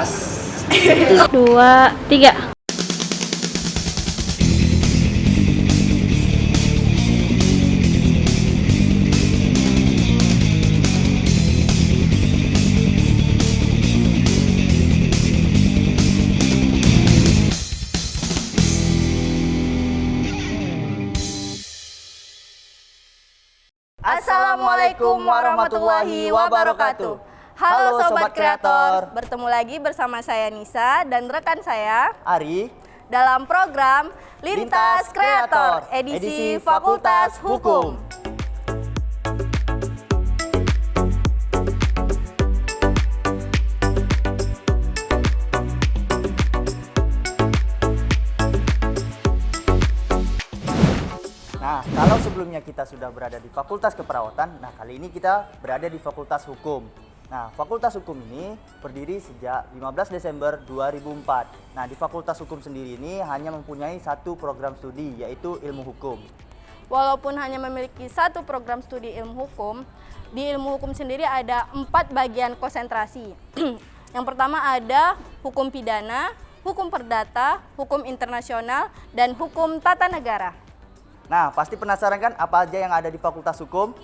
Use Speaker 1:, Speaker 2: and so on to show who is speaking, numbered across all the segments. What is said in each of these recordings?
Speaker 1: Dua, tiga.
Speaker 2: Assalamualaikum warahmatullahi wabarakatuh. Halo Sobat Kreator, bertemu lagi bersama saya Nisa dan rekan saya
Speaker 3: Ari
Speaker 2: dalam program Lintas Kreator, edisi Fakultas Hukum.
Speaker 3: Nah, kalau sebelumnya kita sudah berada di Fakultas Keperawatan, nah kali ini kita berada di Fakultas Hukum. Nah, Fakultas Hukum ini berdiri sejak 15 Desember 2004. Nah, di Fakultas Hukum sendiri ini hanya mempunyai satu program studi, yaitu Ilmu Hukum.
Speaker 2: Walaupun hanya memiliki satu program studi ilmu hukum, di ilmu hukum sendiri ada 4 bagian konsentrasi. Yang pertama ada hukum pidana, hukum perdata, hukum internasional, dan hukum tata negara.
Speaker 3: Nah, pasti penasaran kan apa aja yang ada di Fakultas Hukum?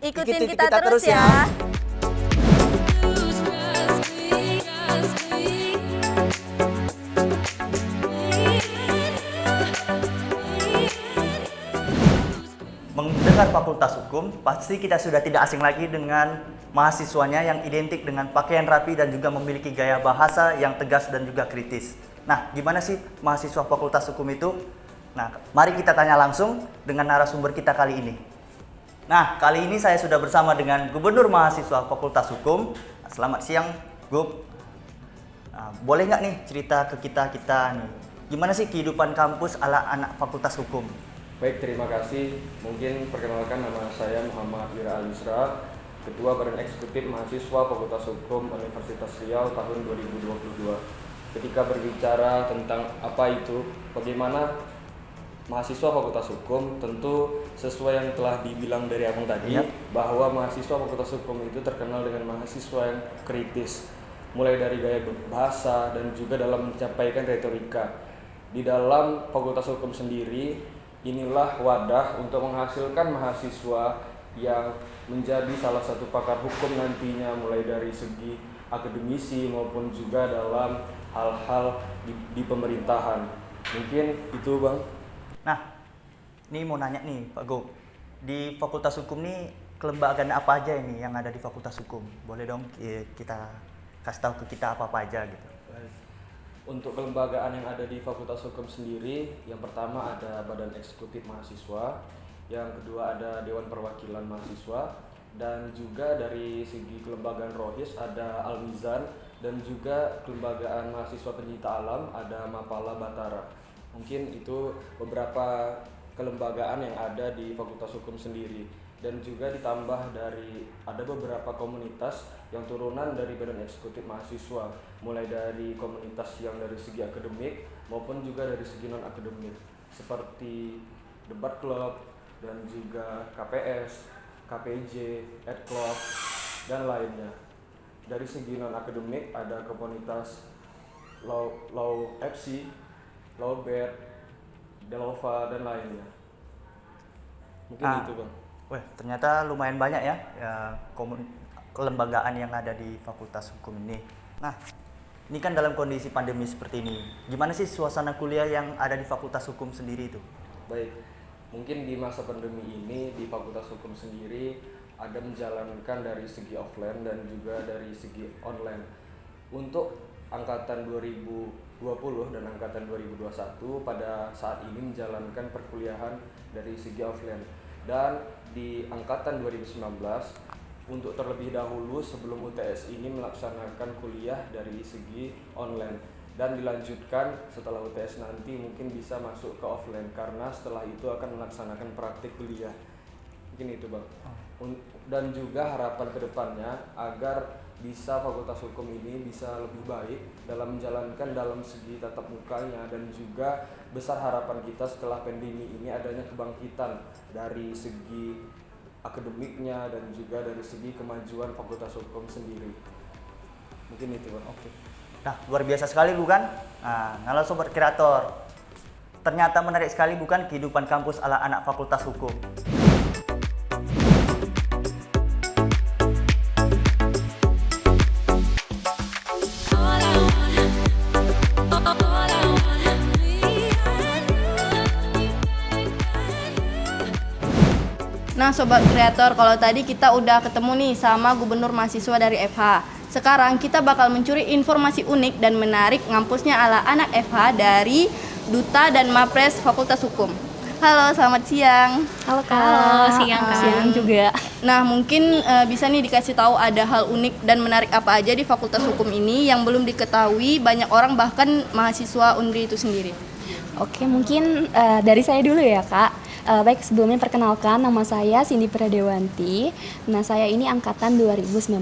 Speaker 2: Ikutin kita terus ya.
Speaker 3: Mendengar Fakultas Hukum, pasti kita sudah tidak asing lagi dengan mahasiswanya yang identik dengan pakaian rapi dan juga memiliki gaya bahasa yang tegas dan juga kritis. Nah, gimana sih mahasiswa Fakultas Hukum itu? Nah, mari kita tanya langsung dengan narasumber kita kali ini. Nah, kali ini saya sudah bersama dengan Gubernur Mahasiswa Fakultas Hukum. Selamat siang, Gub. Nah, boleh nggak nih cerita ke kita nih, gimana sih kehidupan kampus ala anak Fakultas Hukum?
Speaker 4: Baik, terima kasih. Mungkin perkenalkan, nama saya Muhammad Wira Alisra, Ketua Badan Eksekutif Mahasiswa Fakultas Hukum Universitas Riau tahun 2022. Ketika berbicara tentang apa itu, bagaimana mahasiswa Fakultas Hukum, tentu sesuai yang telah dibilang dari abang tadi, bahwa mahasiswa Fakultas Hukum itu terkenal dengan mahasiswa yang kritis, mulai dari gaya bahasa dan juga dalam menyampaikan retorika. Di dalam Fakultas Hukum sendiri, inilah wadah untuk menghasilkan mahasiswa yang menjadi salah satu pakar hukum nantinya, mulai dari segi akademisi maupun juga dalam hal-hal di pemerintahan. Mungkin itu, Bang.
Speaker 3: Nah, ini mau nanya nih Pak Gub, di Fakultas Hukum nih kelembagaan apa aja ini yang ada di Fakultas Hukum? Boleh dong kita kasih tahu ke kita apa-apa aja gitu.
Speaker 4: Untuk kelembagaan yang ada di Fakultas Hukum sendiri, yang pertama ada Badan Eksekutif Mahasiswa, yang kedua ada Dewan Perwakilan Mahasiswa, dan juga dari segi kelembagaan Rohis ada Al-Mizan, dan juga kelembagaan Mahasiswa Pencinta Alam ada Mapala Batara. Mungkin itu beberapa kelembagaan yang ada di Fakultas Hukum sendiri. Dan juga ditambah dari ada beberapa komunitas yang turunan dari Badan Eksekutif Mahasiswa, mulai dari komunitas yang dari segi akademik maupun juga dari segi non-akademik, seperti Debat Club dan juga KPS, KPJ, Ed-Club, dan lainnya. Dari segi non-akademik ada komunitas Law FC, Lawbert, Delova, dan lainnya. Mungkin itu, Bang.
Speaker 3: Wah, ternyata lumayan banyak ya, kelembagaan yang ada di Fakultas Hukum ini. Nah, ini kan dalam kondisi pandemi seperti ini, gimana sih suasana kuliah yang ada di Fakultas Hukum sendiri itu?
Speaker 4: Baik, mungkin di masa pandemi ini di Fakultas Hukum sendiri ada menjalankan dari segi offline dan juga dari segi online. Untuk angkatan 2020 dan angkatan 2021 pada saat ini menjalankan perkuliahan dari segi offline. Dan di angkatan 2019 untuk terlebih dahulu sebelum UTS ini melaksanakan kuliah dari segi online, dan dilanjutkan setelah UTS nanti mungkin bisa masuk ke offline karena setelah itu akan melaksanakan praktik kuliah. Mungkin itu, Bang. Dan juga harapan kedepannya agar bisa Fakultas Hukum ini bisa lebih baik dalam menjalankan dalam segi tatap mukanya, dan juga besar harapan kita setelah pandemi ini adanya kebangkitan dari segi akademiknya dan juga dari segi kemajuan Fakultas Hukum sendiri. Mungkin itu, Bang.
Speaker 3: Oke. Nah, luar biasa sekali bukan? Nah, halo Sobat Kreator. Ternyata menarik sekali bukan kehidupan kampus ala anak Fakultas Hukum.
Speaker 2: Nah Sobat Kreator, kalau tadi kita udah ketemu nih sama gubernur mahasiswa dari FH. Sekarang kita bakal mencuri informasi unik dan menarik ngampusnya ala anak FH dari Duta dan Mapres Fakultas Hukum. Halo, selamat siang.
Speaker 1: Halo Kak.
Speaker 5: Halo, siang Kak.
Speaker 1: Siang juga.
Speaker 2: Nah mungkin bisa nih dikasih tahu ada hal unik dan menarik apa aja di Fakultas Hukum ini yang belum diketahui banyak orang, bahkan mahasiswa UNDRI itu sendiri.
Speaker 1: Oke, mungkin dari saya dulu ya Kak. Baik, sebelumnya perkenalkan, nama saya Cindy Pradewanti. Nah, saya ini angkatan 2019.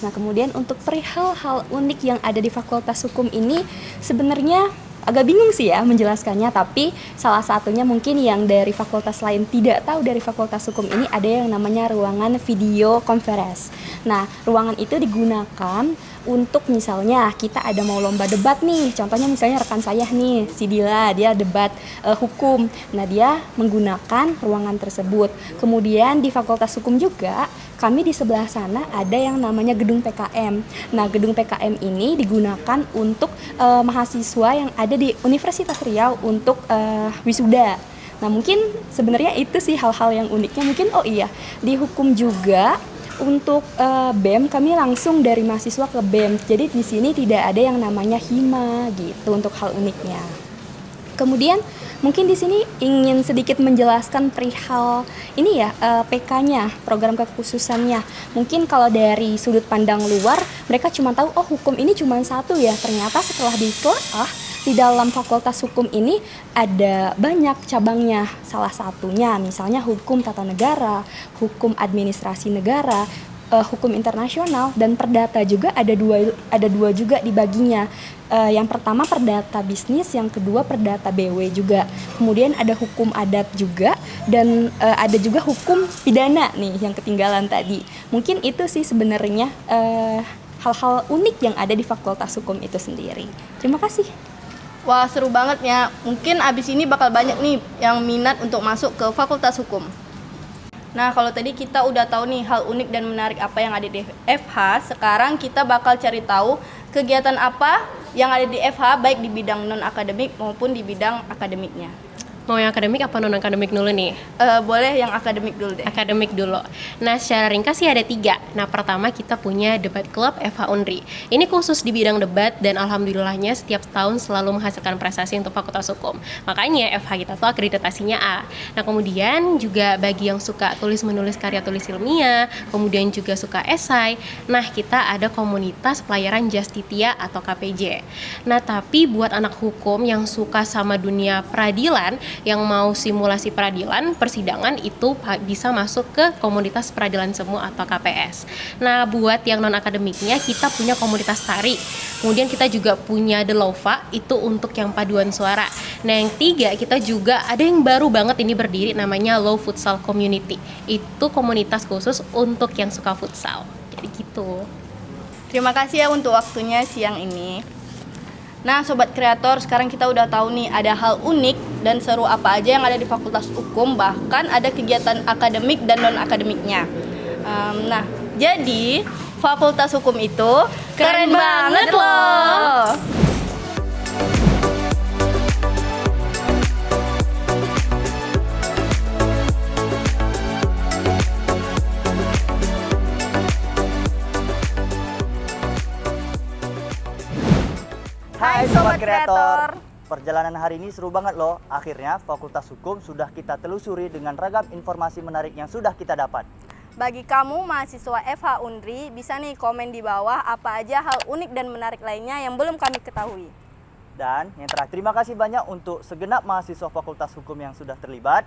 Speaker 1: Nah, kemudian untuk perihal hal unik yang ada di Fakultas Hukum ini sebenarnya agak bingung sih ya menjelaskannya, tapi salah satunya mungkin yang dari fakultas lain tidak tahu dari Fakultas Hukum ini ada yang namanya ruangan video conference. Nah, ruangan itu digunakan untuk misalnya kita ada mau lomba debat nih, contohnya misalnya rekan saya nih, si Dila, dia debat hukum. Nah, dia menggunakan ruangan tersebut. Kemudian di Fakultas Hukum juga kami di sebelah sana ada yang namanya gedung PKM. Nah, gedung PKM ini digunakan untuk mahasiswa yang ada di Universitas Riau untuk wisuda. Nah, mungkin sebenarnya itu sih hal-hal yang uniknya. Mungkin di hukum juga untuk BEM kami langsung dari mahasiswa ke BEM. Jadi di sini tidak ada yang namanya hima gitu untuk hal uniknya. Kemudian mungkin di sini ingin sedikit menjelaskan perihal ini ya, PK-nya, program kekhususannya. Mungkin kalau dari sudut pandang luar, mereka cuma tahu hukum ini cuma satu ya. Ternyata setelah ditelaah di dalam Fakultas Hukum ini ada banyak cabangnya. Salah satunya misalnya hukum tata negara, hukum administrasi negara, hukum internasional, dan perdata juga ada dua juga dibaginya. Yang pertama perdata bisnis, yang kedua perdata BW juga. Kemudian ada hukum adat juga, dan ada juga hukum pidana nih yang ketinggalan tadi. Mungkin itu sih sebenarnya hal-hal unik yang ada di Fakultas Hukum itu sendiri. Terima kasih.
Speaker 2: Wah, seru banget ya. Mungkin abis ini bakal banyak nih yang minat untuk masuk ke Fakultas Hukum. Nah, kalau tadi kita udah tahu nih hal unik dan menarik apa yang ada di FH, sekarang kita bakal cari tahu kegiatan apa yang ada di FH, baik di bidang non-akademik maupun di bidang akademiknya.
Speaker 5: Mau yang akademik apa non-akademik dulu nih?
Speaker 2: Boleh yang akademik dulu deh.
Speaker 5: Akademik dulu. Nah, secara ringkas sih ada 3. Nah, pertama kita punya debat club FH Unri. Ini khusus di bidang debat dan alhamdulillahnya setiap tahun selalu menghasilkan prestasi untuk Fakultas Hukum. Makanya FH kita tuh akreditasinya A. Nah, kemudian juga bagi yang suka tulis-menulis karya tulis ilmiah, kemudian juga suka esai, nah kita ada komunitas pelayaran Justitia atau KPJ. Nah, tapi buat anak hukum yang suka sama dunia peradilan, yang mau simulasi peradilan, persidangan, itu bisa masuk ke komunitas peradilan semu atau KPS. Nah, buat yang non-akademiknya kita punya komunitas tari. Kemudian kita juga punya The Lova, itu untuk yang paduan suara. Nah, yang 3 kita juga ada yang baru banget ini berdiri, namanya Law Futsal Community. Itu komunitas khusus untuk yang suka futsal. Jadi gitu.
Speaker 2: Terima kasih ya untuk waktunya siang ini. Nah, Sobat Kreator, sekarang kita udah tahu nih ada hal unik dan seru apa aja yang ada di Fakultas Hukum, bahkan ada kegiatan akademik dan non-akademiknya. Nah, jadi Fakultas Hukum itu keren banget loh!
Speaker 3: Hai Sobat Kreator. Perjalanan hari ini seru banget loh. Akhirnya Fakultas Hukum sudah kita telusuri dengan ragam informasi menarik yang sudah kita dapat.
Speaker 2: Bagi kamu mahasiswa FH Unri, bisa nih komen di bawah apa aja hal unik dan menarik lainnya yang belum kami ketahui.
Speaker 3: Dan yang terakhir, terima kasih banyak untuk segenap mahasiswa Fakultas Hukum yang sudah terlibat.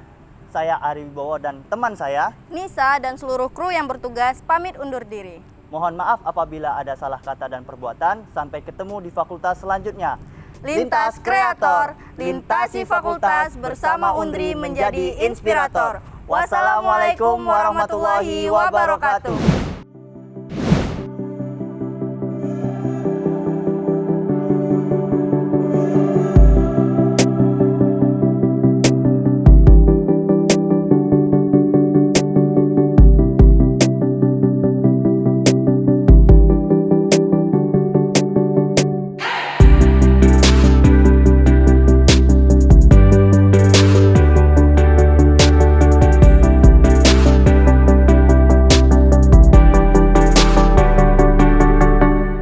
Speaker 3: Saya Ari Wibowo dan teman saya
Speaker 2: Nisa dan seluruh kru yang bertugas pamit undur diri.
Speaker 3: mohon maaf apabila ada salah kata dan perbuatan. Sampai ketemu di fakultas selanjutnya.
Speaker 2: Lintas Kreator, lintasi fakultas bersama Undri menjadi inspirator. Wassalamualaikum warahmatullahi wabarakatuh.